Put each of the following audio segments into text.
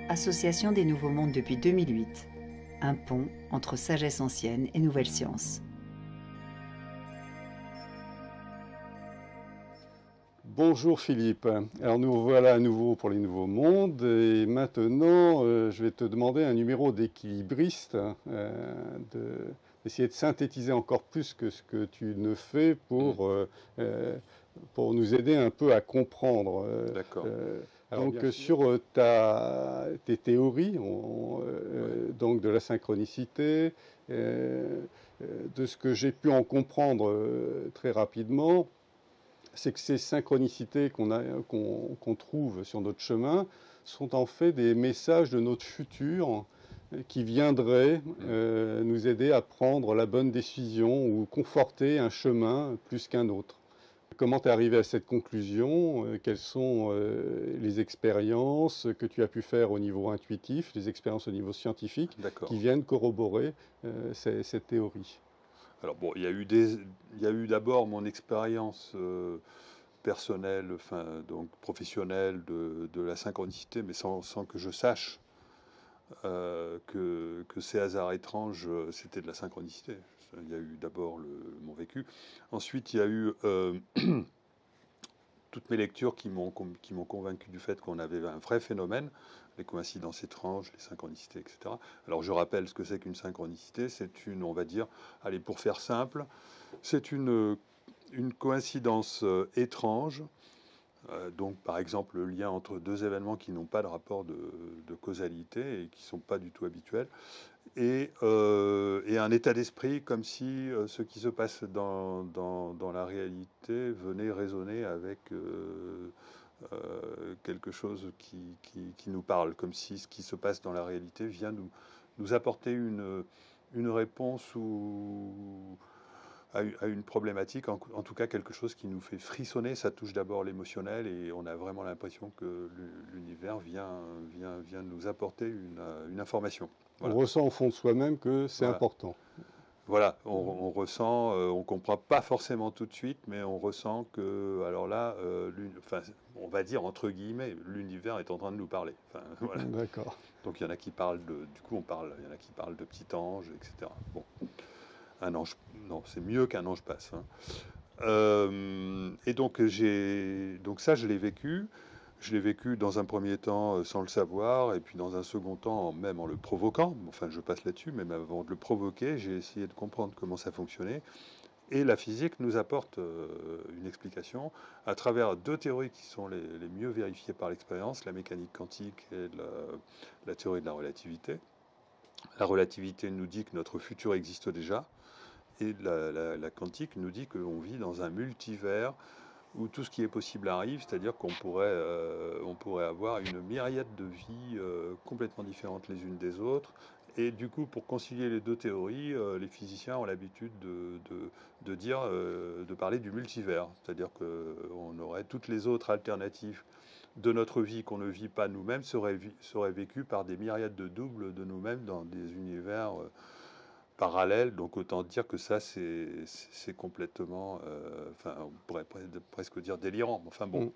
Association des Nouveaux Mondes depuis 2008. Un pont entre sagesse ancienne et nouvelle science. Bonjour Philippe, alors nous voilà à nouveau pour les Nouveaux Mondes et maintenant je vais te demander un numéro d'équilibriste, d'essayer de synthétiser encore plus que ce que tu ne fais pour nous aider un peu à comprendre. D'accord. Donc sur tes théories donc de la synchronicité, de ce que j'ai pu en comprendre très rapidement, c'est que ces synchronicités qu'on trouve sur notre chemin sont en fait des messages de notre futur qui viendraient nous aider à prendre la bonne décision ou conforter un chemin plus qu'un autre. Comment tu es arrivé à cette conclusion? Quelles sont les expériences que tu as pu faire au niveau intuitif, les expériences au niveau scientifique qui viennent corroborer cette théorie? Alors bon, il y a eu d'abord mon expérience personnelle, donc professionnelle de la synchronicité, mais sans que je sache que ces hasards étranges, c'était de la synchronicité. Il y a eu d'abord mon vécu. Ensuite, il y a eu toutes mes lectures qui m'ont convaincu du fait qu'on avait un vrai phénomène, les coïncidences étranges, les synchronicités, etc. Alors je rappelle ce que c'est qu'une synchronicité. C'est on va dire, allez, pour faire simple, c'est une coïncidence étrange. Donc par exemple le lien entre deux événements qui n'ont pas de rapport de causalité et qui ne sont pas du tout habituels, et un état d'esprit comme si ce qui se passe dans la réalité venait résonner avec quelque chose qui nous parle, comme si ce qui se passe dans la réalité vient nous apporter une réponse à une problématique, en tout cas quelque chose qui nous fait frissonner. Ça touche d'abord l'émotionnel et on a vraiment l'impression que l'univers vient nous apporter une information. Voilà. On ressent au fond de soi-même que c'est important. Voilà, on ressent, on ne comprend pas forcément tout de suite, mais on ressent que, alors là, on va dire entre guillemets, l'univers est en train de nous parler. Voilà. D'accord. Donc il y en a qui parlent il y en a qui parlent de petit ange, etc. Bon. Un ange, non, c'est mieux qu'un ange passe. Et donc ça, je l'ai vécu. Je l'ai vécu dans un premier temps sans le savoir, et puis dans un second temps, même en le provoquant. Enfin, je passe là-dessus, même avant de le provoquer, j'ai essayé de comprendre comment ça fonctionnait. Et la physique nous apporte une explication à travers deux théories qui sont les mieux vérifiées par l'expérience, la mécanique quantique et la théorie de la relativité. La relativité nous dit que notre futur existe déjà. Et la quantique nous dit qu'on vit dans un multivers où tout ce qui est possible arrive, c'est-à-dire qu'on pourrait avoir une myriade de vies complètement différentes les unes des autres. Et du coup, pour concilier les deux théories, les physiciens ont l'habitude de parler du multivers, c'est-à-dire qu'on aurait toutes les autres alternatives de notre vie qu'on ne vit pas nous-mêmes seraient vécues par des myriades de doubles de nous-mêmes dans des univers parallèle, donc autant dire que ça c'est complètement, on pourrait presque dire délirant. Enfin bon.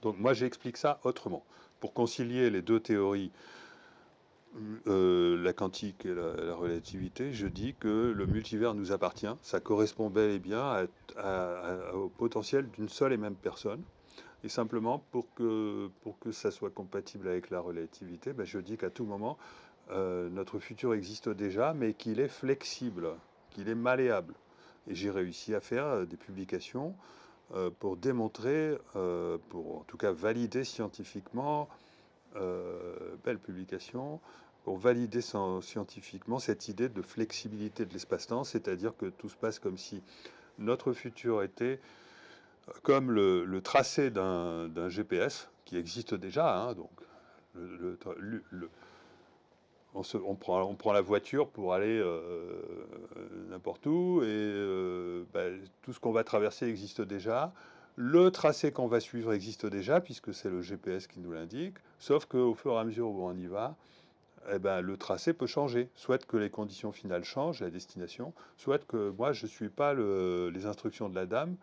Donc moi j'explique ça autrement. Pour concilier les deux théories, la quantique et la relativité, je dis que le multivers nous appartient. Ça correspond bel et bien au potentiel d'une seule et même personne. Et simplement pour que ça soit compatible avec la relativité, je dis qu'à tout moment, notre futur existe déjà, mais qu'il est flexible, qu'il est malléable. Et j'ai réussi à faire des publications pour démontrer, pour en tout cas valider scientifiquement, belle publication, pour valider scientifiquement cette idée de flexibilité de l'espace-temps, c'est-à-dire que tout se passe comme si notre futur était comme le tracé d'un GPS qui existe déjà, hein, donc on prend la voiture pour aller n'importe où et tout ce qu'on va traverser existe déjà. Le tracé qu'on va suivre existe déjà puisque c'est le GPS qui nous l'indique, sauf qu'au fur et à mesure où on y va, le tracé peut changer. Soit que les conditions finales changent, la destination, soit que moi je ne suis pas les instructions de la dame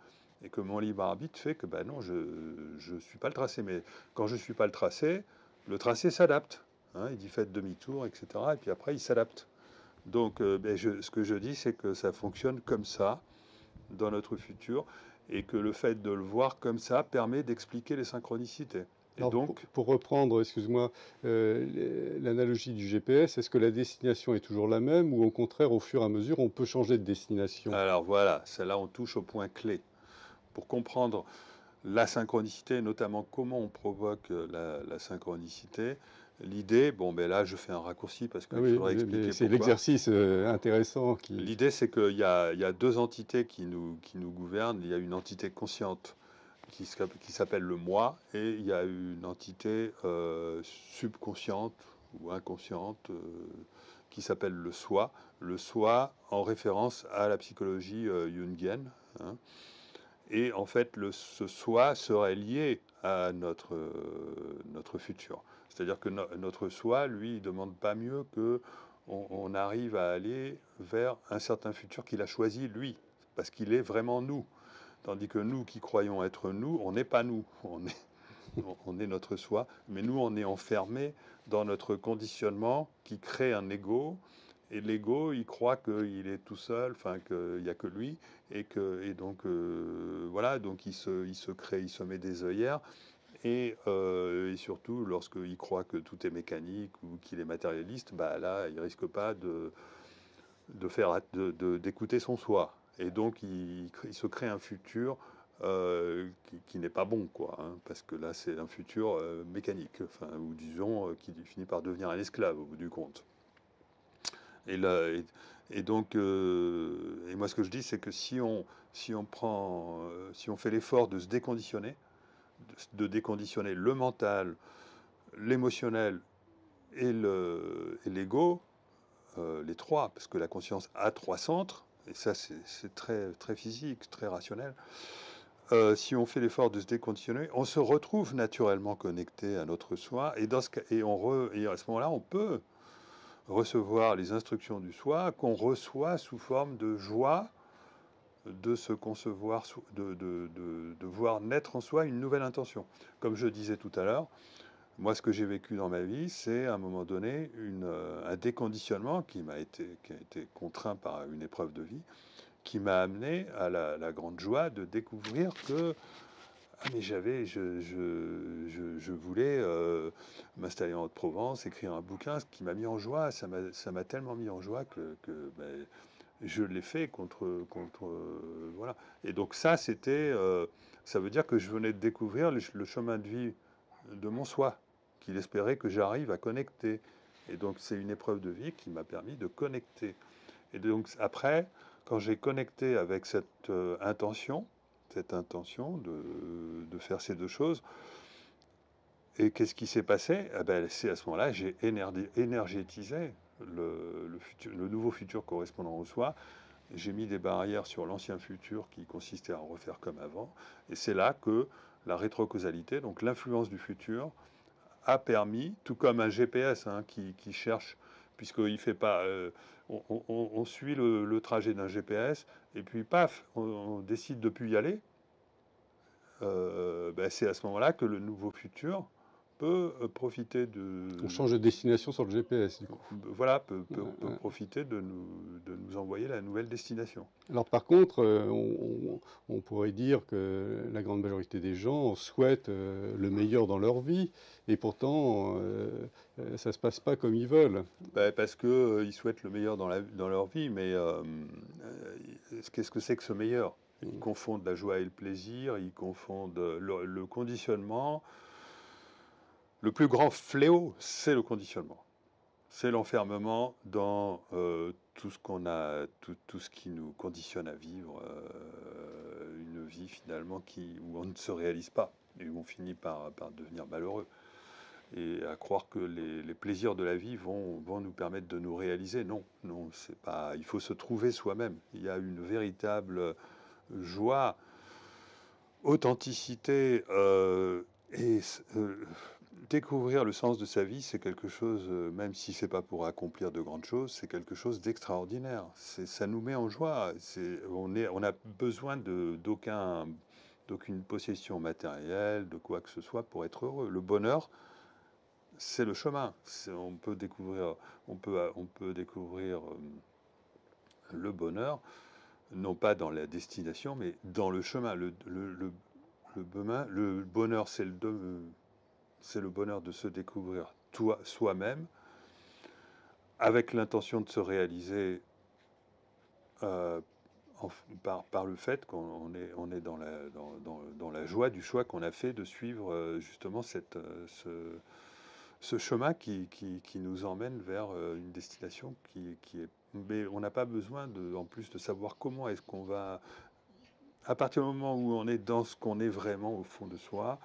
et que mon libre arbitre fait que non, je ne suis pas le tracé. Mais quand je ne suis pas le tracé, le tracé s'adapte. Hein, il dit faites demi-tour, etc. Et puis après, il s'adapte. Donc, ce que je dis, c'est que ça fonctionne comme ça dans notre futur et que le fait de le voir comme ça permet d'expliquer les synchronicités. Et Alors, donc, pour reprendre, excuse-moi, l'analogie du GPS, est-ce que la destination est toujours la même ou au contraire, au fur et à mesure, on peut changer de destination? alors voilà, là on touche au point clé. Pour comprendre la synchronicité, notamment comment on provoque la synchronicité, l'idée, bon ben là je fais un raccourci parce qu'il faudrait expliquer c'est pourquoi. l'exercice intéressant qui... L'idée c'est qu'il y a deux entités qui nous gouvernent. Il y a une entité consciente qui s'appelle le moi, et il y a une entité subconsciente ou inconsciente qui s'appelle le soi en référence à la psychologie jungienne. Hein. Et en fait, ce soi serait lié à notre futur. C'est-à-dire que notre soi, lui, il ne demande pas mieux que on arrive à aller vers un certain futur qu'il a choisi, lui, parce qu'il est vraiment nous. Tandis que nous qui croyons être nous, on n'est pas nous, on est notre soi, mais nous on est enfermés dans notre conditionnement qui crée un ego, et l'ego il croit qu'il est tout seul, enfin qu'il n'y a que lui, et donc voilà, donc il se crée, il se met des œillères, et surtout lorsqu'il croit que tout est mécanique ou qu'il est matérialiste, bah là il risque pas d'écouter son soi. Et donc, il se crée un futur qui n'est pas bon, quoi, hein, parce que là, c'est un futur mécanique, enfin, ou disons, qui finit par devenir un esclave au bout du compte. Et, là, et donc, et moi, ce que je dis, c'est que si on fait l'effort de se déconditionner, de déconditionner le mental, l'émotionnel et l'ego, les trois, parce que la conscience a trois centres, et ça c'est très, très physique, très rationnel. Si on fait l'effort de se déconditionner, on se retrouve naturellement connecté à notre soi, et, à ce moment-là, on peut recevoir les instructions du soi qu'on reçoit sous forme de joie de se concevoir, de voir naître en soi une nouvelle intention. Comme je disais tout à l'heure, moi, ce que j'ai vécu dans ma vie, c'est à un moment donné un déconditionnement qui a été contraint par une épreuve de vie, qui m'a amené à la grande joie de découvrir que mais je voulais m'installer en Haute-Provence, écrire un bouquin, ce qui m'a mis en joie. Ça m'a tellement mis en joie que je l'ai fait voilà. Et donc ça, ça veut dire que je venais de découvrir le chemin de vie de mon soi, qu'il espérait que j'arrive à connecter. Et donc c'est une épreuve de vie qui m'a permis de connecter. Et donc après, quand j'ai connecté avec cette intention de faire ces deux choses, et qu'est-ce qui s'est passé? C'est à ce moment-là, j'ai énergétisé le nouveau futur correspondant au soi. J'ai mis des barrières sur l'ancien futur qui consistait à refaire comme avant. Et c'est là que la rétrocausalité, donc l'influence du futur, a permis, tout comme un GPS hein, qui cherche, puisqu'il fait pas, on suit le trajet d'un GPS, et puis paf, on décide de ne plus y aller. C'est à ce moment-là que le nouveau futur peut profiter de... On change de destination sur le GPS, du coup. Voilà, peut profiter de nous envoyer la nouvelle destination. Alors par contre, on pourrait dire que la grande majorité des gens souhaitent le meilleur dans leur vie, et pourtant, ça ne se passe pas comme ils veulent. Parce qu'ils souhaitent le meilleur dans leur vie, mais qu'est-ce que c'est que ce meilleur? Ils confondent la joie et le plaisir, ils confondent le conditionnement. Le plus grand fléau, c'est le conditionnement. C'est l'enfermement dans tout ce qu'on a, tout ce qui nous conditionne à vivre une vie finalement où on ne se réalise pas et où on finit par devenir malheureux. Et à croire que les plaisirs de la vie vont nous permettre de nous réaliser. Non, c'est pas. Il faut se trouver soi-même. Il y a une véritable joie, authenticité et découvrir le sens de sa vie, c'est quelque chose, même si c'est pas pour accomplir de grandes choses, c'est quelque chose d'extraordinaire. Ça nous met en joie. On a besoin d'aucune possession matérielle, de quoi que ce soit pour être heureux. Le bonheur, c'est le chemin. On peut découvrir, le bonheur, non pas dans la destination, mais dans le chemin. Le bonheur, c'est le bonheur de se découvrir soi-même, avec l'intention de se réaliser par le fait qu'on est dans la joie du choix qu'on a fait de suivre justement ce chemin qui nous emmène vers une destination qui est... Mais on n'a pas besoin, en plus, de savoir comment est-ce qu'on va... À partir du moment où on est dans ce qu'on est vraiment au fond de soi,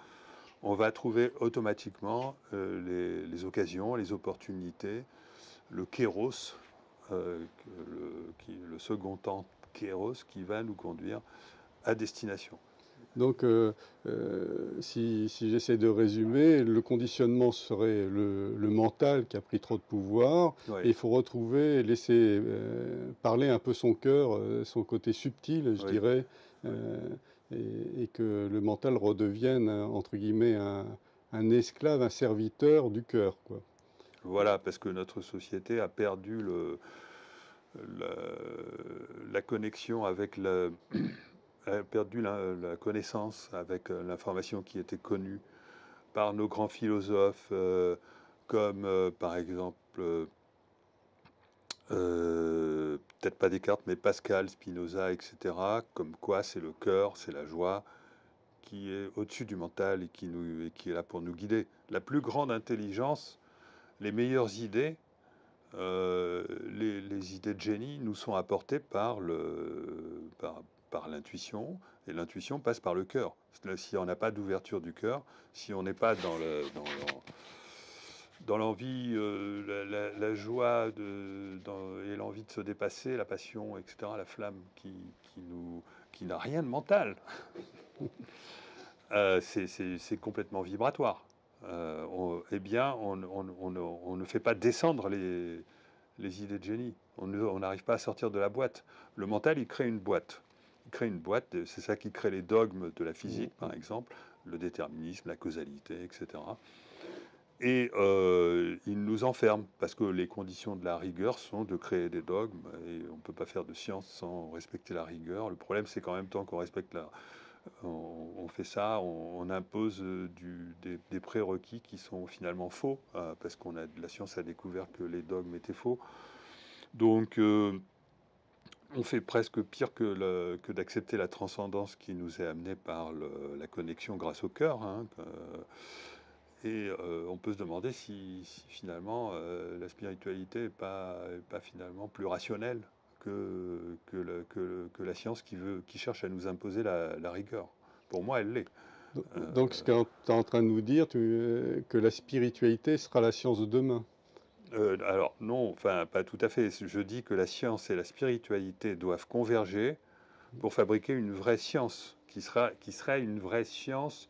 on va trouver automatiquement les occasions, les opportunités, le kéros, le second temps kéros qui va nous conduire à destination. Donc, si j'essaie de résumer, le conditionnement serait le mental qui a pris trop de pouvoir, Oui. et il faut retrouver, laisser parler un peu son cœur, son côté subtil, je Oui. dirais, et que le mental redevienne, entre guillemets, un esclave, un serviteur du cœur, quoi. Voilà, parce que notre société a perdu la connexion avec a perdu la connaissance avec l'information qui était connue par nos grands philosophes, comme par exemple, peut-être pas Descartes, mais Pascal, Spinoza, etc. Comme quoi c'est le cœur, c'est la joie qui est au-dessus du mental et qui est là pour nous guider. La plus grande intelligence, les meilleures idées, les idées de génie nous sont apportées par l'intuition, et l'intuition passe par le cœur. Si on n'a pas d'ouverture du cœur, si on n'est pas dans l'envie, la joie et l'envie de se dépasser, la passion, etc., la flamme qui n'a rien de mental, c'est complètement vibratoire. Eh bien, on ne fait pas descendre les idées de génie. On n'arrive pas à sortir de la boîte. Le mental, il crée une boîte. C'est ça qui crée les dogmes de la physique, par exemple, le déterminisme, la causalité, etc. Et il nous enferme, parce que les conditions de la rigueur sont de créer des dogmes, et on ne peut pas faire de science sans respecter la rigueur. Le problème, c'est qu'en même temps qu'on respecte on fait ça, on impose des prérequis qui sont finalement faux, parce la science a découvert que les dogmes étaient faux. Donc, on fait presque pire que d'accepter la transcendance qui nous est amenée par la connexion grâce au cœur. Hein, et on peut se demander si finalement la spiritualité n'est pas finalement plus rationnelle que la science qui cherche à nous imposer la rigueur. Pour moi, elle l'est. Donc, ce que tu es en train de nous dire, que la spiritualité sera la science de demain. Alors non, enfin pas tout à fait. Je dis que la science et la spiritualité doivent converger pour fabriquer une vraie science, qui serait une vraie science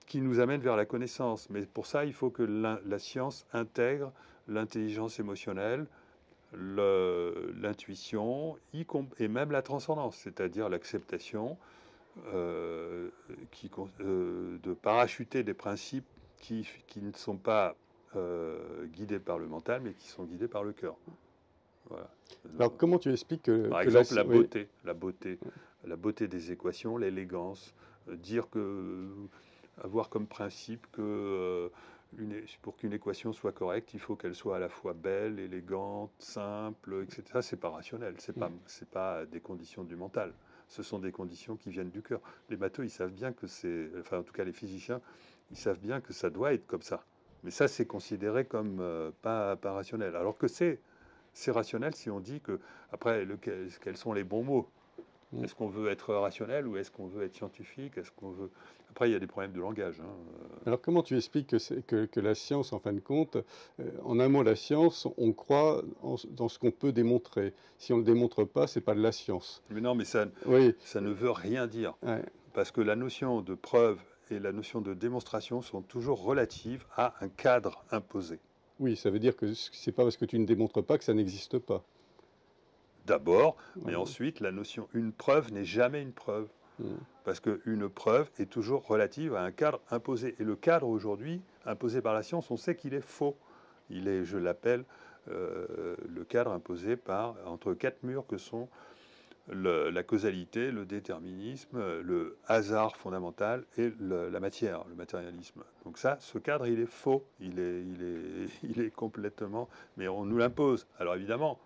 qui nous amène vers la connaissance. Mais pour ça, il faut que la science intègre l'intelligence émotionnelle, l'intuition, et même la transcendance, c'est-à-dire l'acceptation de parachuter des principes qui ne sont pas guidés par le mental, mais qui sont guidés par le cœur. Voilà. Alors, comment tu expliques que... Par exemple, la beauté des équations, l'élégance, avoir comme principe que pour qu'une équation soit correcte, il faut qu'elle soit à la fois belle, élégante, simple, etc. Ça, c'est pas rationnel, c'est pas des conditions du mental. Ce sont des conditions qui viennent du cœur. Les matheux, ils savent bien que en tout cas les physiciens, ils savent bien que ça doit être comme ça. Mais ça, c'est considéré comme pas rationnel. Alors que c'est rationnel si on dit que, après, quels sont les bons mots? Est-ce qu'on veut être rationnel ou est-ce qu'on veut être scientifique? Après, il y a des problèmes de langage. Hein. Alors, comment tu expliques que la science, en fin de compte, en un mot, la science, on croit dans ce qu'on peut démontrer. Si on ne le démontre pas, c'est pas de la science. Mais non, mais ça ne veut rien dire. Ouais. Parce que la notion de preuve et la notion de démonstration sont toujours relatives à un cadre imposé. Oui, ça veut dire que c'est pas parce que tu ne démontres pas que ça n'existe pas. D'abord, mais ensuite, une preuve n'est jamais une preuve. Parce qu'une preuve est toujours relative à un cadre imposé. Et le cadre aujourd'hui, imposé par la science, on sait qu'il est faux. Il est, je l'appelle, le cadre imposé entre quatre murs que sont la causalité, le déterminisme, le hasard fondamental et la matière, le matérialisme. Donc ça, ce cadre, il est faux. Il est complètement... Mais on nous l'impose. Alors évidemment...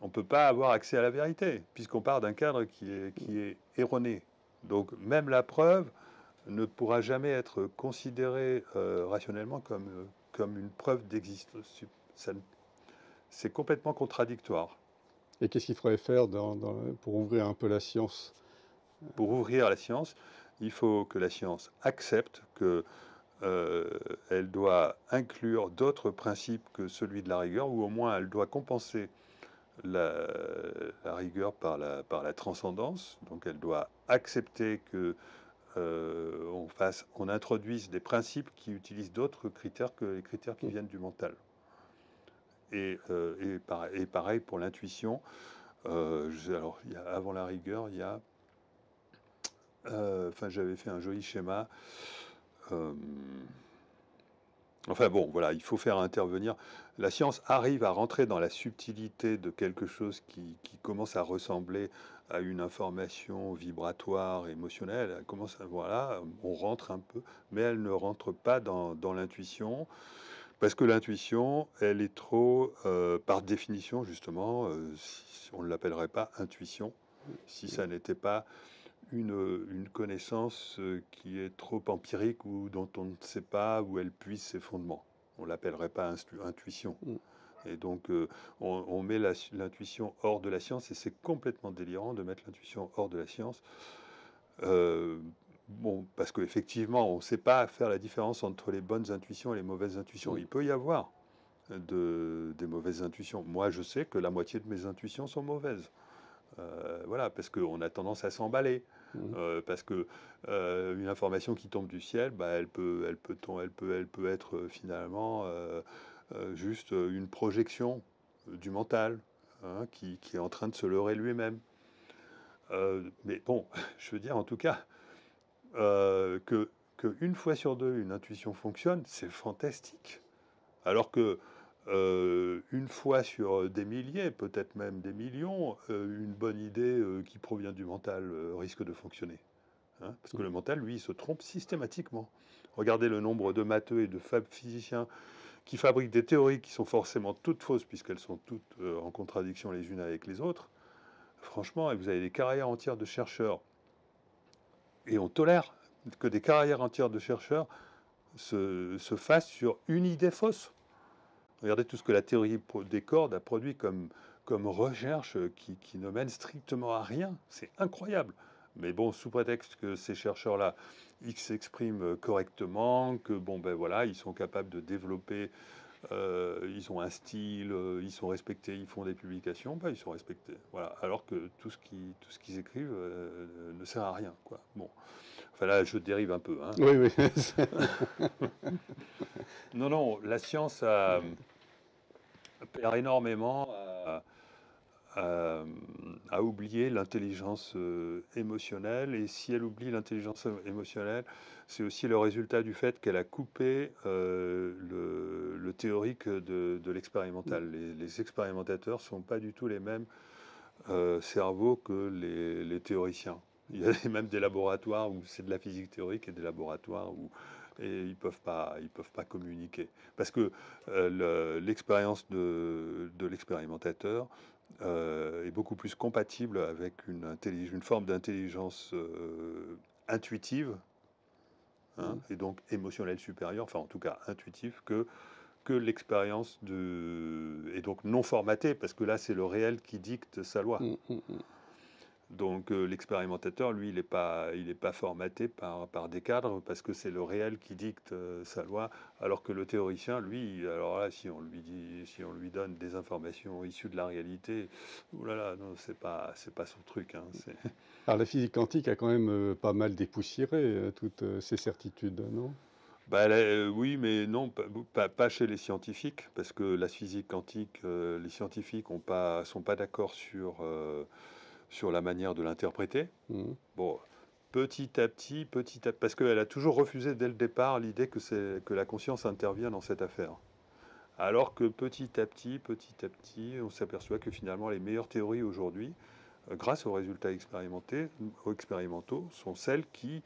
on ne peut pas avoir accès à la vérité, puisqu'on part d'un cadre qui est erroné. Donc même la preuve ne pourra jamais être considérée rationnellement comme une preuve d'existence. C'est complètement contradictoire. Et qu'est-ce qu'il faudrait faire pour ouvrir un peu la science? Pour ouvrir la science, il faut que la science accepte que elle doit inclure d'autres principes que celui de la rigueur, ou au moins elle doit compenser la rigueur par la transcendance. Donc elle doit accepter que on introduise des principes qui utilisent d'autres critères que les critères qui viennent du mental. Et pareil pour l'intuition. Alors, avant la rigueur, il y a... j'avais fait un joli schéma. Enfin bon, voilà, il faut faire intervenir. La science arrive à rentrer dans la subtilité de quelque chose qui commence à ressembler à une information vibratoire, émotionnelle. Elle commence voilà, on rentre un peu, mais elle ne rentre pas dans l'intuition, parce que l'intuition, elle est trop, par définition justement, on ne l'appellerait pas intuition, si ça n'était pas une connaissance qui est trop empirique ou dont on ne sait pas où elle puise ses fondements. On ne l'appellerait pas intuition. Et donc, on met l'intuition hors de la science, et c'est complètement délirant de mettre l'intuition hors de la science. Bon, parce qu'effectivement, on ne sait pas faire la différence entre les bonnes intuitions et les mauvaises intuitions. Il peut y avoir des mauvaises intuitions. Moi, je sais que la moitié de mes intuitions sont mauvaises. Voilà, parce qu'on a tendance à s'emballer. Parce que une information qui tombe du ciel, bah, elle peut être finalement juste une projection du mental, hein, qui est en train de se leurrer lui-même. Mais bon, je veux dire en tout cas que une fois sur deux une intuition fonctionne, c'est fantastique. Alors que une fois sur des milliers, peut-être même des millions, une bonne idée qui provient du mental risque de fonctionner. Hein, parce que le mental, lui, il se trompe systématiquement. Regardez le nombre de matheux et de physiciens qui fabriquent des théories qui sont forcément toutes fausses, puisqu'elles sont toutes en contradiction les unes avec les autres. Franchement, vous avez des carrières entières de chercheurs, et on tolère que des carrières entières de chercheurs se fassent sur une idée fausse. Regardez tout ce que la théorie des cordes a produit comme recherche qui ne mène strictement à rien. C'est incroyable. Mais bon, sous prétexte que ces chercheurs-là, ils s'expriment correctement, que bon, ben voilà, ils sont capables de développer, ils ont un style, ils sont respectés, ils font des publications, ben, ils sont respectés. Voilà. Alors que tout ce qu'ils écrivent ne sert à rien, quoi. Bon. Enfin là, je dérive un peu. Hein. Oui, oui. Non, la science perd énormément à oublier l'intelligence émotionnelle. Et si elle oublie l'intelligence émotionnelle, c'est aussi le résultat du fait qu'elle a coupé le théorique de l'expérimental. Les expérimentateurs ne sont pas du tout les mêmes cerveaux que les théoriciens. Il y a même des laboratoires où c'est de la physique théorique et des laboratoires où ils peuvent pas communiquer, parce que l'expérience de l'expérimentateur est beaucoup plus compatible avec une forme d'intelligence intuitive, hein, et donc émotionnelle supérieure, enfin en tout cas intuitive, que l'expérience et donc non formatée, parce que là c'est le réel qui dicte sa loi. Donc l'expérimentateur, lui, il n'est pas formaté par des cadres, parce que c'est le réel qui dicte sa loi, alors que le théoricien, lui, alors là, si on lui donne des informations issues de la réalité, oulala, non, c'est pas son truc. Hein, alors la physique quantique a quand même pas mal dépoussiéré toutes ces certitudes, non? Bah, oui, mais non, pas chez les scientifiques, parce que la physique quantique, les scientifiques sont pas d'accord sur sur la manière de l'interpréter. Mhm. Bon, petit à petit, parce qu'elle a toujours refusé dès le départ l'idée que la conscience intervient dans cette affaire. Alors que petit à petit, on s'aperçoit que finalement les meilleures théories aujourd'hui, grâce aux résultats expérimentaux, sont celles qui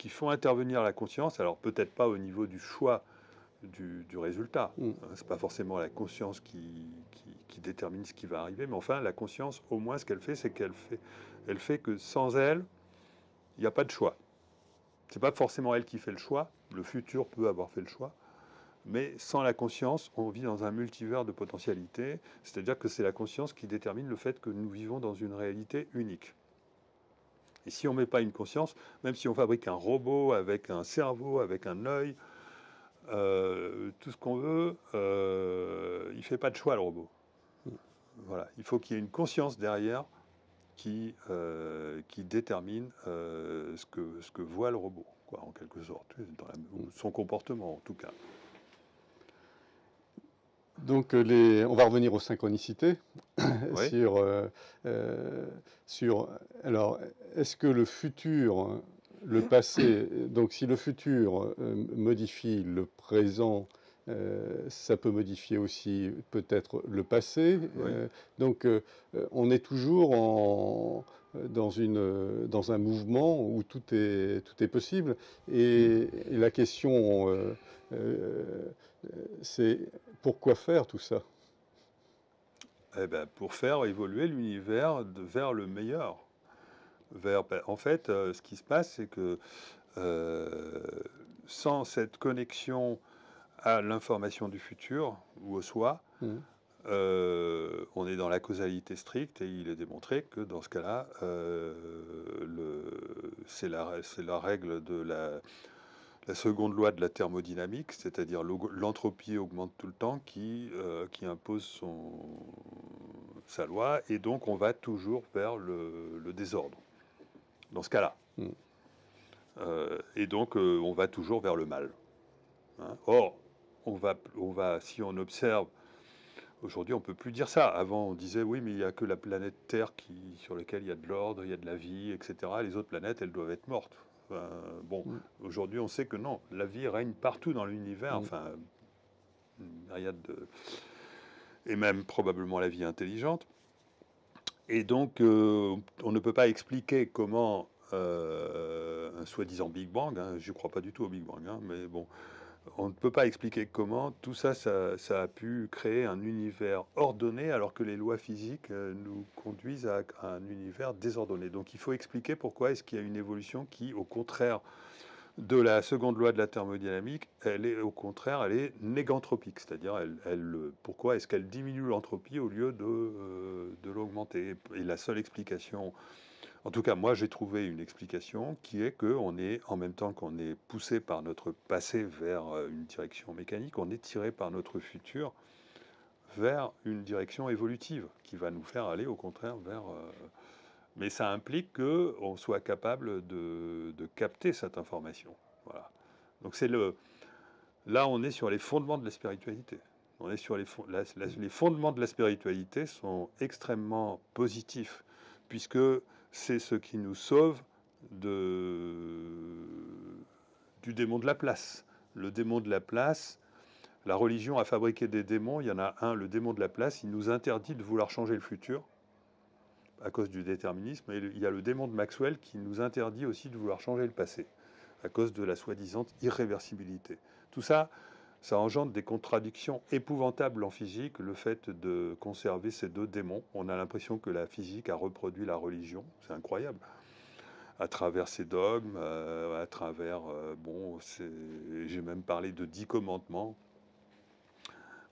font intervenir la conscience. Alors peut-être pas au niveau du choix du résultat. C'est pas forcément la conscience qui détermine ce qui va arriver, mais enfin la conscience, au moins ce qu'elle fait, c'est elle fait que sans elle, il n'y a pas de choix. C'est pas forcément elle qui fait le choix. Le futur peut avoir fait le choix. Mais sans la conscience, on vit dans un multivers de potentialités, c'est-à-dire que c'est la conscience qui détermine le fait que nous vivons dans une réalité unique. Et si on ne met pas une conscience, même si on fabrique un robot avec un cerveau, avec un œil, tout ce qu'on veut, il ne fait pas de choix, le robot. Voilà. Il faut qu'il y ait une conscience derrière qui détermine ce que voit le robot, quoi, en quelque sorte, ou son comportement en tout cas. Donc, on va revenir aux synchronicités. Oui. Alors, est-ce que le futur, le passé, donc si le futur modifie le présent, ça peut modifier aussi peut-être le passé. Oui. Donc, on est toujours dans un mouvement où tout est possible. Et la question, c'est pourquoi faire tout ça? Eh ben, pour faire évoluer l'univers vers le meilleur. En fait, ce qui se passe, c'est que sans cette connexion à l'information du futur ou au soi, on est dans la causalité stricte et il est démontré que dans ce cas-là, c'est la règle de la seconde loi de la thermodynamique, c'est-à-dire l'entropie augmente tout le temps, qui impose sa loi, et donc on va toujours vers le désordre, dans ce cas-là. Et donc on va toujours vers le mal. Hein. Or, si on observe, aujourd'hui on ne peut plus dire ça. Avant on disait oui, mais il n'y a que la planète Terre sur laquelle il y a de l'ordre, il y a de la vie, etc. Les autres planètes, elles doivent être mortes. Aujourd'hui, on sait que non, la vie règne partout dans l'univers, enfin, et même probablement la vie intelligente. Et donc, on ne peut pas expliquer comment un soi-disant Big Bang, je ne crois pas du tout au Big Bang, mais bon, on ne peut pas expliquer comment tout ça a pu créer un univers ordonné alors que les lois physiques nous conduisent à un univers désordonné. Donc il faut expliquer pourquoi est-ce qu'il y a une évolution qui, au contraire de la seconde loi de la thermodynamique, elle est négantropique, c'est-à-dire pourquoi est-ce qu'elle diminue l'entropie au lieu de l'augmenter. Et la seule explication, en tout cas, moi, j'ai trouvé une explication qui est qu'on est, en même temps qu'on est poussé par notre passé vers une direction mécanique, on est tiré par notre futur vers une direction évolutive qui va nous faire aller, au contraire, vers... Mais ça implique qu'on soit capable de capter cette information. Voilà. Donc là, on est sur les fondements de la spiritualité. On est sur les fondements de la spiritualité sont extrêmement positifs, puisque c'est ce qui nous sauve du démon de la place. Le démon de la place, la religion a fabriqué des démons. Il y en a un, le démon de la place, il nous interdit de vouloir changer le futur à cause du déterminisme. Et il y a le démon de Maxwell qui nous interdit aussi de vouloir changer le passé à cause de la soi-disant irréversibilité. Tout ça, ça engendre des contradictions épouvantables en physique, le fait de conserver ces deux démons. On a l'impression que la physique a reproduit la religion, c'est incroyable, à travers ses dogmes, à travers... j'ai même parlé de 10 commandements.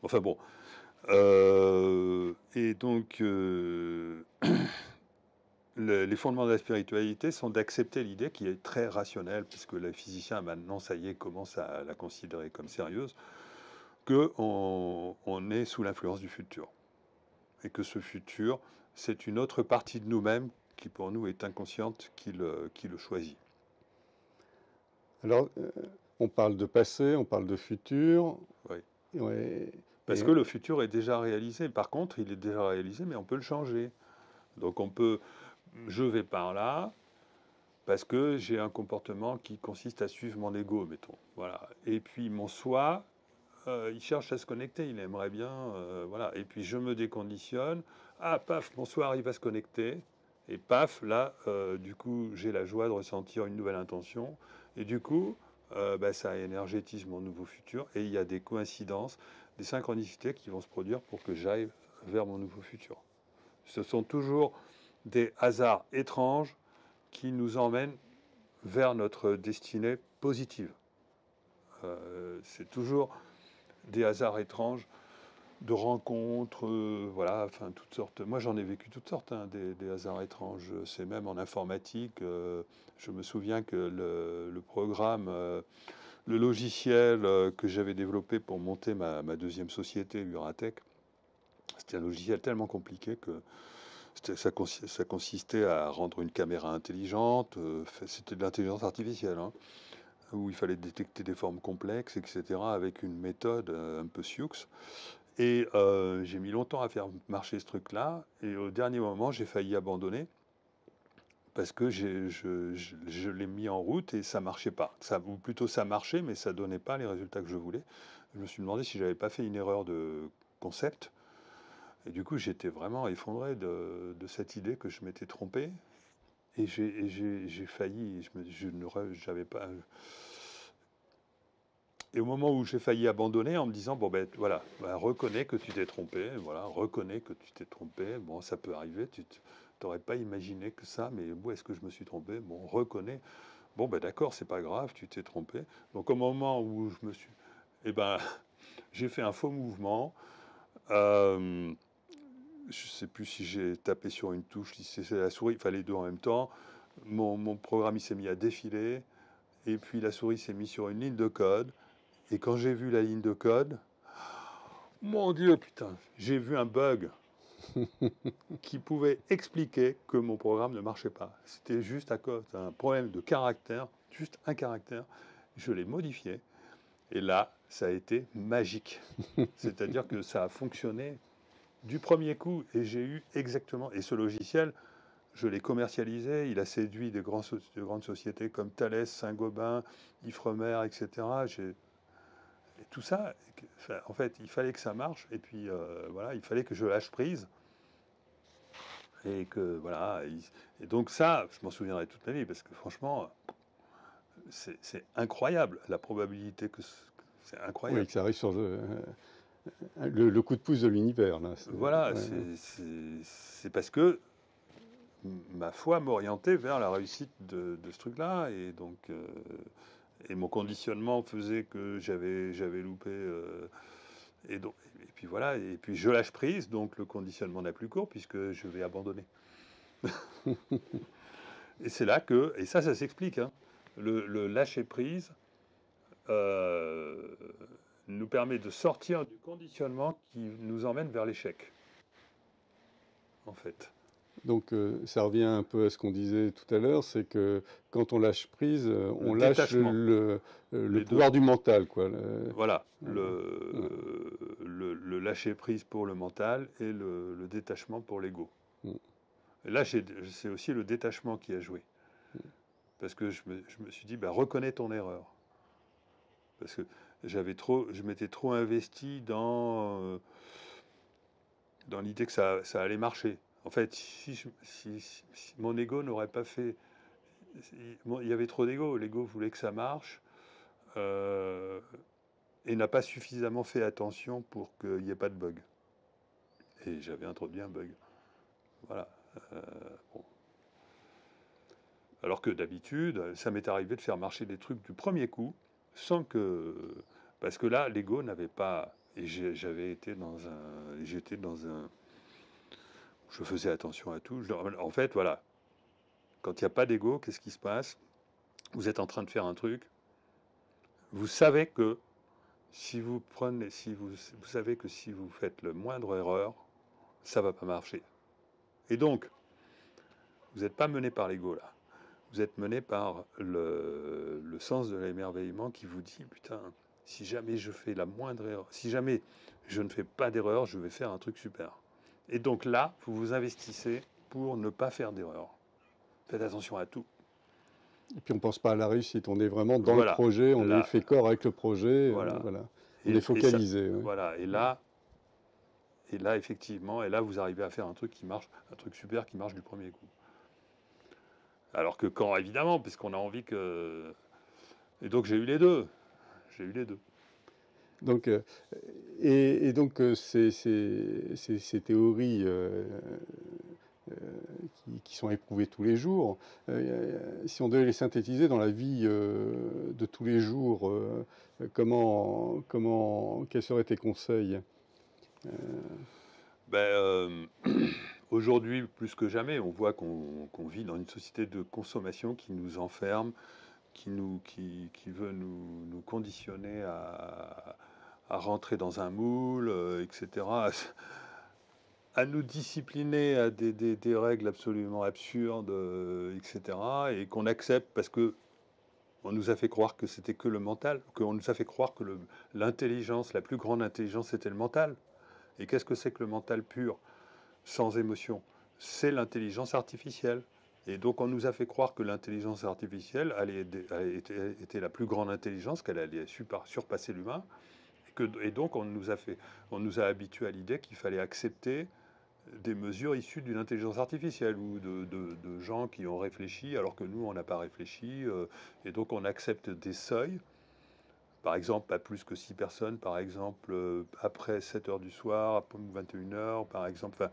Enfin bon... et donc, les fondements de la spiritualité sont d'accepter l'idée qui est très rationnelle, puisque les physiciens maintenant, ça y est, commencent à la considérer comme sérieuse, qu'on est sous l'influence du futur. Et que ce futur, c'est une autre partie de nous-mêmes qui, pour nous, est inconsciente, qui le choisit. Alors, on parle de passé, on parle de futur. Oui. Ouais. Parce que le futur est déjà réalisé. Par contre, il est déjà réalisé, mais on peut le changer. Donc on peut... je vais par là parce que j'ai un comportement qui consiste à suivre mon ego, mettons. Voilà. Et puis mon soi, il cherche à se connecter, il aimerait bien, voilà. Et puis je me déconditionne. Ah, paf, mon soi arrive à se connecter. Et paf, là, du coup, j'ai la joie de ressentir une nouvelle intention. Et du coup, ça énergétise mon nouveau futur. Et il y a des coïncidences, des synchronicités qui vont se produire pour que j'aille vers mon nouveau futur. Ce sont toujours des hasards étranges qui nous emmènent vers notre destinée positive. C'est toujours des hasards étranges de rencontres, voilà, enfin toutes sortes. Moi, j'en ai vécu toutes sortes, hein, des hasards étranges. C'est même en informatique. Je me souviens que le programme, le logiciel que j'avais développé pour monter ma deuxième société, Uratech, c'était un logiciel tellement compliqué que ça consistait à rendre une caméra intelligente. C'était de l'intelligence artificielle, hein, où il fallait détecter des formes complexes, etc., avec une méthode un peu Sioux. Et j'ai mis longtemps à faire marcher ce truc-là. Et au dernier moment, j'ai failli abandonner parce que je l'ai mis en route et ça marchait pas. Ou plutôt ça marchait, mais ça donnait pas les résultats que je voulais. Je me suis demandé si j'avais pas fait une erreur de concept. Et du coup, j'étais vraiment effondré de cette idée que je m'étais trompé. Et j'ai failli. J'avais pas. Et au moment où j'ai failli abandonner, en me disant, bon ben voilà, reconnais que tu t'es trompé, voilà, reconnais que tu t'es trompé, bon ça peut arriver, tu n'aurais pas imaginé que ça, mais où est-ce que je me suis trompé? Bon, reconnais, bon ben d'accord, c'est pas grave, tu t'es trompé. Donc au moment où je me suis, eh ben, j'ai fait un faux mouvement, je sais plus si j'ai tapé sur une touche, si c'est la souris, il fallait les deux en même temps, mon programme il s'est mis à défiler, et puis la souris s'est mise sur une ligne de code. Et quand j'ai vu la ligne de code, mon Dieu, putain, j'ai vu un bug qui pouvait expliquer que mon programme ne marchait pas. C'était juste à cause d'un problème de caractère, juste un caractère. Je l'ai modifié. Et là, ça a été magique. C'est-à-dire que ça a fonctionné du premier coup. Et j'ai eu exactement... Et ce logiciel, je l'ai commercialisé. Il a séduit de grandes sociétés comme Thales, Saint-Gobain, Ifremer, etc. Et tout ça, en fait, il fallait que ça marche, et puis voilà, il fallait que je lâche prise, et que voilà, et donc ça, je m'en souviendrai toute ma vie, parce que franchement, c'est incroyable, la probabilité que c'est incroyable. Oui, que ça arrive sur le coup de pouce de l'univers. Là. Voilà, ouais. c'est parce que ma foi m'orientait vers la réussite de ce truc-là, et donc... et mon conditionnement faisait que j'avais loupé. Et puis voilà, et puis je lâche prise, donc le conditionnement n'a plus cours puisque je vais abandonner. Et c'est là que, et ça s'explique, hein, le lâcher prise nous permet de sortir du conditionnement qui nous emmène vers l'échec, en fait. Donc ça revient un peu à ce qu'on disait tout à l'heure, c'est que quand on lâche prise, on lâche le pouvoir du mental. Quoi. Voilà, le lâcher prise pour le mental et le détachement pour l'ego. Et là, c'est aussi le détachement qui a joué. Parce que je me suis dit, reconnais ton erreur. Parce que je m'étais trop investi dans l'idée que ça allait marcher. En fait, si mon ego n'aurait pas fait... il y avait trop d'ego. L'ego voulait que ça marche et n'a pas suffisamment fait attention pour qu'il n'y ait pas de bug. Et j'avais introduit un bug. Voilà. Bon. Alors que d'habitude, ça m'est arrivé de faire marcher des trucs du premier coup, sans que... Parce que là, l'ego n'avait pas... Et j'étais dans un... Je faisais attention à tout. En fait, voilà. Quand il n'y a pas d'ego, qu'est-ce qui se passe? Vous êtes en train de faire un truc. Vous savez que si vous savez que si vous faites le moindre erreur, ça ne va pas marcher. Et donc, vous n'êtes pas mené par l'ego là. Vous êtes mené par le sens de l'émerveillement qui vous dit, putain, si jamais je fais la moindre erreur, si jamais je ne fais pas d'erreur, je vais faire un truc super. Et donc là, vous vous investissez pour ne pas faire d'erreur. Faites attention à tout. Et puis on ne pense pas à la réussite, on est vraiment dans Voilà. le projet, on Là, est fait corps avec le projet, voilà. voilà. On Et est focalisé. Ouais. voilà. Et là, effectivement, vous arrivez à faire un truc qui marche, un truc super qui marche du premier coup. Alors que quand, évidemment, puisqu'on a envie que... Et donc j'ai eu les deux. J'ai eu les deux. Donc, donc ces théories qui sont éprouvées tous les jours, si on devait les synthétiser dans la vie de tous les jours, quels seraient tes conseils? Aujourd'hui, plus que jamais, on voit qu'on vit dans une société de consommation qui nous enferme, qui veut nous conditionner à rentrer dans un moule, etc., à nous discipliner à des règles absolument absurdes, etc., et qu'on accepte parce que on nous a fait croire que c'était que le mental, qu'on nous a fait croire que l'intelligence, la plus grande intelligence, c'était le mental. Et qu'est-ce que c'est que le mental pur, sans émotion? C'est l'intelligence artificielle. Et donc on nous a fait croire que l'intelligence artificielle était la plus grande intelligence, qu'elle allait surpasser l'humain. Et donc on nous a habitués à l'idée qu'il fallait accepter des mesures issues d'une intelligence artificielle ou de gens qui ont réfléchi alors que nous on n'a pas réfléchi. Et donc on accepte des seuils. Par exemple, pas plus que 6 personnes, par exemple, après 7 heures du soir, après 21 heures, par exemple. Enfin,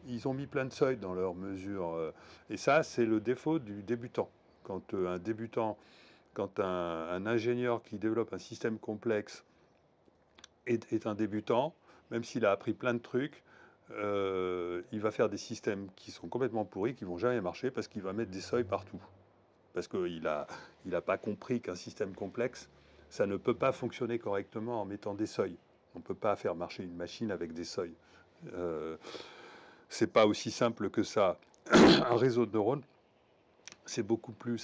ils ont mis plein de seuils dans leurs mesures. Et ça, c'est le défaut du débutant. Quand un ingénieur qui développe un système complexe est un débutant, même s'il a appris plein de trucs, il va faire des systèmes qui sont complètement pourris, qui vont jamais marcher, parce qu'il va mettre des seuils partout. Parce qu'il a pas compris qu'un système complexe, ça ne peut pas fonctionner correctement en mettant des seuils. On ne peut pas faire marcher une machine avec des seuils. C'est pas aussi simple que ça. Un réseau de neurones, c'est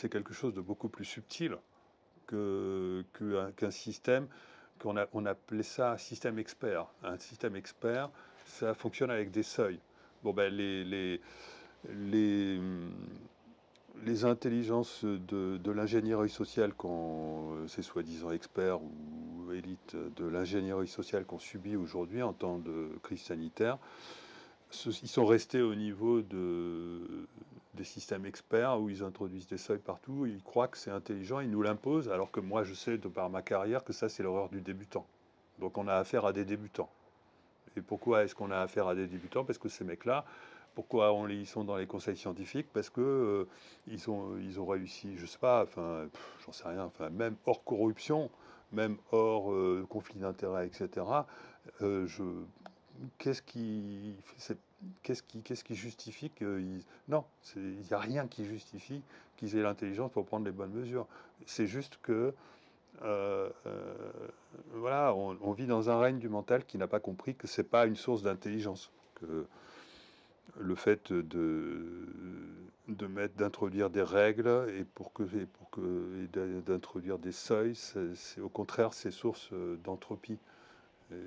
quelque chose de beaucoup plus subtil qu'un système. On appelait ça système expert. Un système expert, ça fonctionne avec des seuils. Bon, ben, les intelligences de l'ingénierie sociale, ces soi-disant experts ou élites de l'ingénierie sociale qu'on subit aujourd'hui en temps de crise sanitaire, ils sont restés au niveau des systèmes experts où ils introduisent des seuils partout, ils croient que c'est intelligent, ils nous l'imposent, alors que moi je sais de par ma carrière que ça c'est l'erreur du débutant. Donc on a affaire à des débutants. Et pourquoi est-ce qu'on a affaire à des débutants? Parce que ces mecs-là, pourquoi ils sont dans les conseils scientifiques? Parce que ils ont réussi, je sais pas, enfin, j'en sais rien, enfin, même hors corruption, même hors conflit d'intérêts, etc. Qu'est-ce qui justifie qu'ils... Non, il n'y a rien qui justifie qu'ils aient l'intelligence pour prendre les bonnes mesures. C'est juste que voilà, on vit dans un règne du mental qui n'a pas compris que c'est pas une source d'intelligence. Que le fait d'introduire des règles et d'introduire des seuils, c'est au contraire c'est source d'entropie.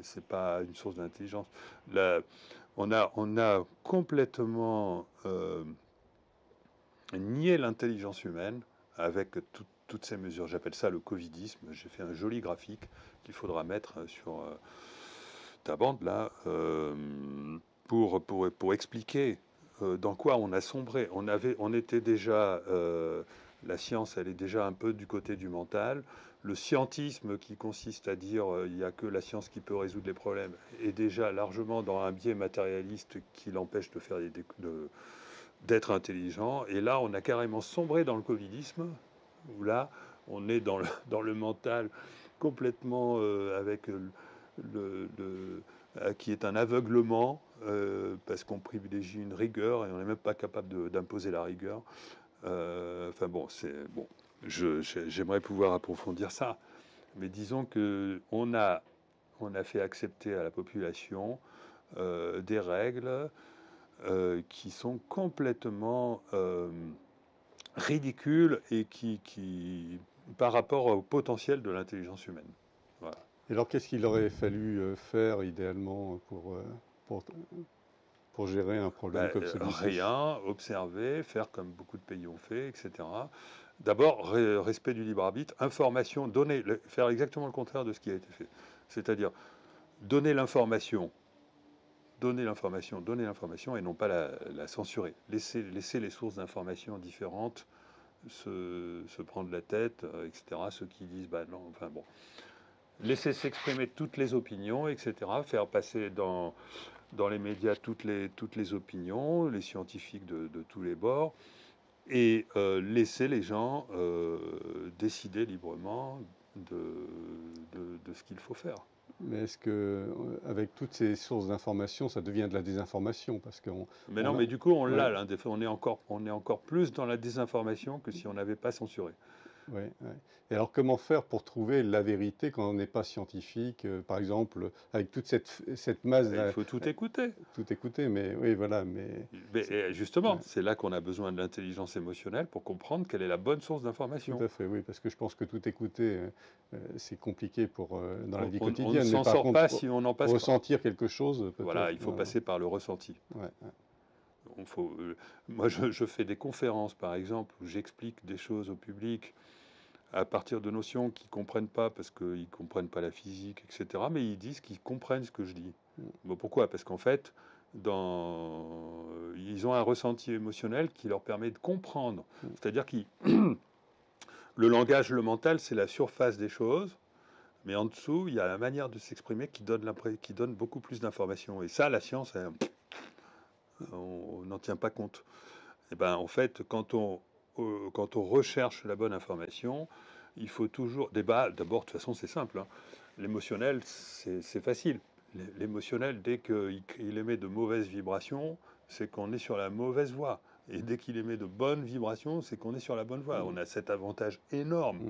C'est pas une source d'intelligence. Là, on a complètement nié l'intelligence humaine avec toutes ces mesures. J'appelle ça le covidisme. J'ai fait un joli graphique qu'il faudra mettre sur ta bande là pour expliquer dans quoi on a sombré. On était déjà la science, elle est déjà un peu du côté du mental. Le scientisme qui consiste à dire il n'y a que la science qui peut résoudre les problèmes est déjà largement dans un biais matérialiste qui l'empêche d'être intelligent. Et là, on a carrément sombré dans le covidisme, où là, on est dans le mental complètement avec qui est un aveuglement parce qu'on privilégie une rigueur et on n'est même pas capable d'imposer la rigueur. Enfin bon, j'aimerais pouvoir approfondir ça, mais disons que on a fait accepter à la population des règles qui sont complètement ridicules et qui par rapport au potentiel de l'intelligence humaine. Voilà. Et alors, qu'est-ce qu'il aurait fallu faire idéalement pour pour gérer un problème comme celui-ci? Rien, observer, faire comme beaucoup de pays ont fait, etc. D'abord, respect du libre arbitre, information, faire exactement le contraire de ce qui a été fait. C'est-à-dire donner l'information, donner l'information et non pas la censurer. Laisser les sources d'informations différentes se prendre la tête, etc. Ceux qui disent, bah non, enfin bon. Laisser s'exprimer toutes les opinions, etc. Faire passer dans les médias toutes les opinions, les scientifiques de tous les bords, et laisser les gens décider librement de ce qu'il faut faire. Mais est-ce que, avec toutes ces sources d'information, ça devient de la désinformation? Parce qu'on, Mais non, mais du coup, on l'a, là, on est encore plus dans la désinformation que si on n'avait pas censuré. Oui, oui. Et alors, comment faire pour trouver la vérité quand on n'est pas scientifique, par exemple, avec toute cette masse... Il faut tout écouter. Tout écouter, mais oui, voilà. Mais justement, c'est là qu'on a besoin de l'intelligence émotionnelle pour comprendre quelle est la bonne source d'information. Tout à fait, oui, parce que je pense que tout écouter, c'est compliqué dans la vie quotidienne. On ne s'en sort pas si on n'en passe pas. Ressentir quelque chose, voilà, il faut passer par le ressenti. Ouais, ouais. Moi, je fais des conférences, par exemple, où j'explique des choses au public à partir de notions qu'ils ne comprennent pas parce qu'ils ne comprennent pas la physique, etc. Mais ils disent qu'ils comprennent ce que je dis. Bon, pourquoi? Parce qu'en fait, ils ont un ressenti émotionnel qui leur permet de comprendre. C'est-à-dire que le langage, le mental, c'est la surface des choses. Mais en dessous, il y a la manière de s'exprimer qui donne beaucoup plus d'informations. Et ça, la science, on n'en tient pas compte. Et ben, en fait, quand on recherche la bonne information, il faut toujours... D'abord, de toute façon, c'est simple. Hein. L'émotionnel, c'est facile. L'émotionnel, dès qu'il émet de mauvaises vibrations, c'est qu'on est sur la mauvaise voie. Et dès qu'il émet de bonnes vibrations, c'est qu'on est sur la bonne voie. On a cet avantage énorme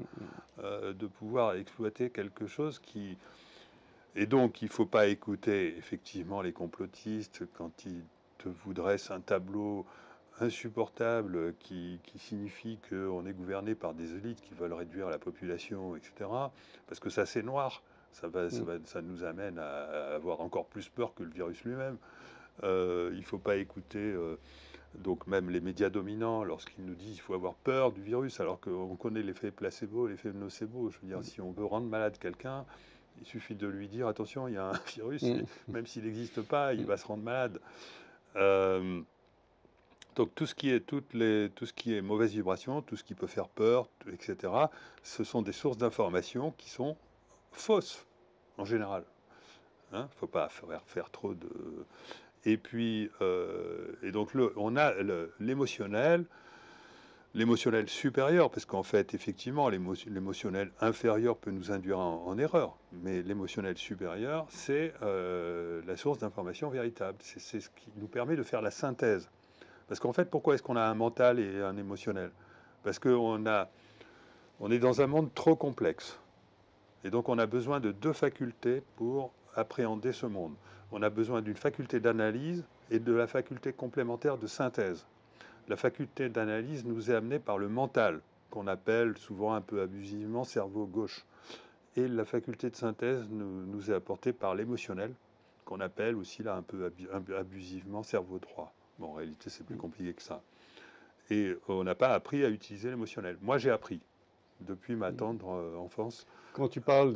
de pouvoir exploiter quelque chose qui... Et donc, il ne faut pas écouter, effectivement, les complotistes quand ils te vous dressent un tableau insupportable qui signifie qu'on est gouverné par des élites qui veulent réduire la population, etc. Parce que ça, c'est noir. Ça nous amène à avoir encore plus peur que le virus lui-même. Il ne faut pas écouter donc même les médias dominants lorsqu'ils nous disent qu'il faut avoir peur du virus, alors qu'on connaît l'effet placebo, l'effet nocebo. Je veux dire, si on veut rendre malade quelqu'un, il suffit de lui dire attention, il y a un virus, et même s'il n'existe pas, il va se rendre malade. Donc tout ce qui est mauvaise vibration, tout ce qui peut faire peur, etc., ce sont des sources d'informations qui sont fausses, en général. Il ne faut pas faire trop de... Et puis, et donc on a l'émotionnel supérieur, parce qu'en fait, effectivement, l'émotionnel inférieur peut nous induire en erreur, mais l'émotionnel supérieur, c'est la source d'information véritable. C'est ce qui nous permet de faire la synthèse. Parce qu'en fait, pourquoi est-ce qu'on a un mental et un émotionnel? Parce qu'on est dans un monde trop complexe. Et donc, on a besoin de deux facultés pour appréhender ce monde. On a besoin d'une faculté d'analyse et de la faculté complémentaire de synthèse. La faculté d'analyse nous est amenée par le mental, qu'on appelle souvent un peu abusivement cerveau gauche. Et la faculté de synthèse nous est apportée par l'émotionnel, qu'on appelle aussi là un peu abusivement cerveau droit. Bon, en réalité, c'est plus compliqué que ça. Et on n'a pas appris à utiliser l'émotionnel. Moi, j'ai appris depuis ma tendre enfance. Quand tu parles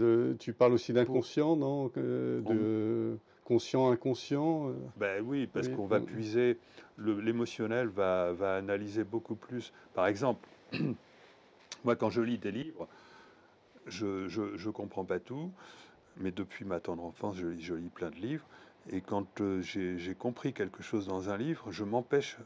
aussi d'inconscient, non? De conscient, inconscient? Ben oui, parce qu'on va puiser, l'émotionnel va analyser beaucoup plus. Par exemple, moi, quand je lis des livres, je ne comprends pas tout, mais depuis ma tendre enfance, je lis plein de livres. Et quand j'ai compris quelque chose dans un livre, je m'empresse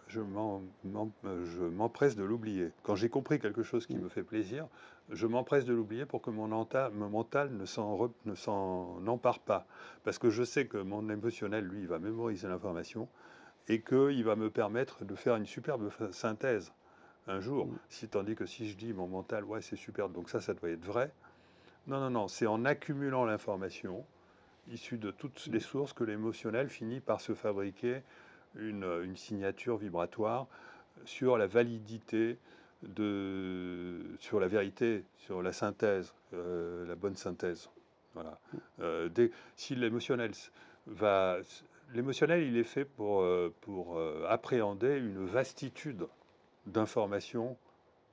de l'oublier. Quand j'ai compris quelque chose qui me fait plaisir, je m'empresse de l'oublier pour que mon mental ne s'en empare pas. Parce que je sais que mon émotionnel, lui, il va mémoriser l'information et qu'il va me permettre de faire une superbe synthèse un jour. Tandis que si je dis mon mental, ouais, c'est super, donc ça doit être vrai. Non, c'est en accumulant l'information issu de toutes les sources que l'émotionnel finit par se fabriquer une signature vibratoire sur la validité, sur la vérité, sur la synthèse, la bonne synthèse. Voilà. Si l'émotionnel l'émotionnel, il est fait pour appréhender une vastitude d'informations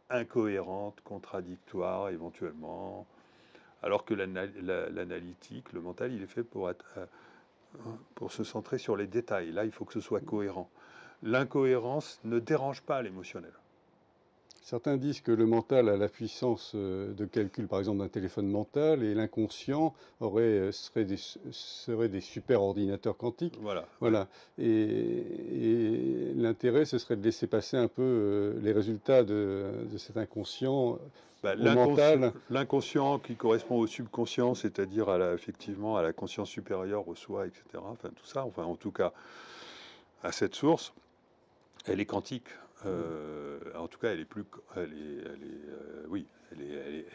incohérentes, contradictoires éventuellement, alors que l'analytique, le mental, il est fait pour se centrer sur les détails. Là, il faut que ce soit cohérent. L'incohérence ne dérange pas l'émotionnel. Certains disent que le mental a la puissance de calcul, par exemple, d'un téléphone mental, et l'inconscient serait des super ordinateurs quantiques. Voilà. Voilà. Et l'intérêt, ce serait de laisser passer un peu les résultats de cet inconscient au mental. L'inconscient qui correspond au subconscient, c'est-à-dire effectivement à la conscience supérieure, au soi, etc. Enfin, tout ça, enfin, en tout cas, à cette source, elle est quantique. En tout cas, elle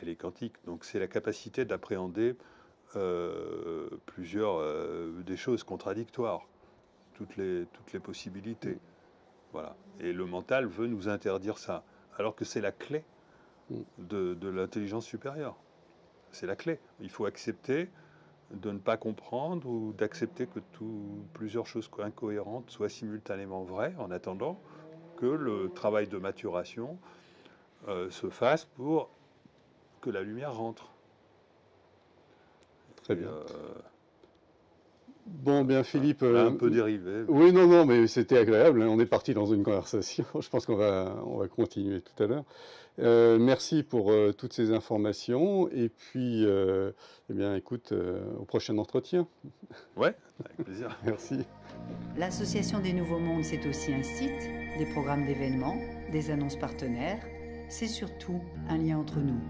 est quantique. Donc, c'est la capacité d'appréhender plusieurs des choses contradictoires, toutes les possibilités. Voilà. Et le mental veut nous interdire ça, alors que c'est la clé de l'intelligence supérieure. C'est la clé. Il faut accepter de ne pas comprendre ou d'accepter que plusieurs choses incohérentes soient simultanément vraies en attendant que le travail de maturation se fasse pour que la lumière rentre. Très bien. Bon, bien Philippe... un peu dérivé. Oui, non, mais c'était agréable. On est parti dans une conversation. Je pense qu'on va continuer tout à l'heure. Merci pour toutes ces informations. Et puis, eh bien, écoute, au prochain entretien. Ouais, avec plaisir. Merci. L'Association des Nouveaux Mondes, c'est aussi un site, des programmes d'événements, des annonces partenaires. C'est surtout un lien entre nous.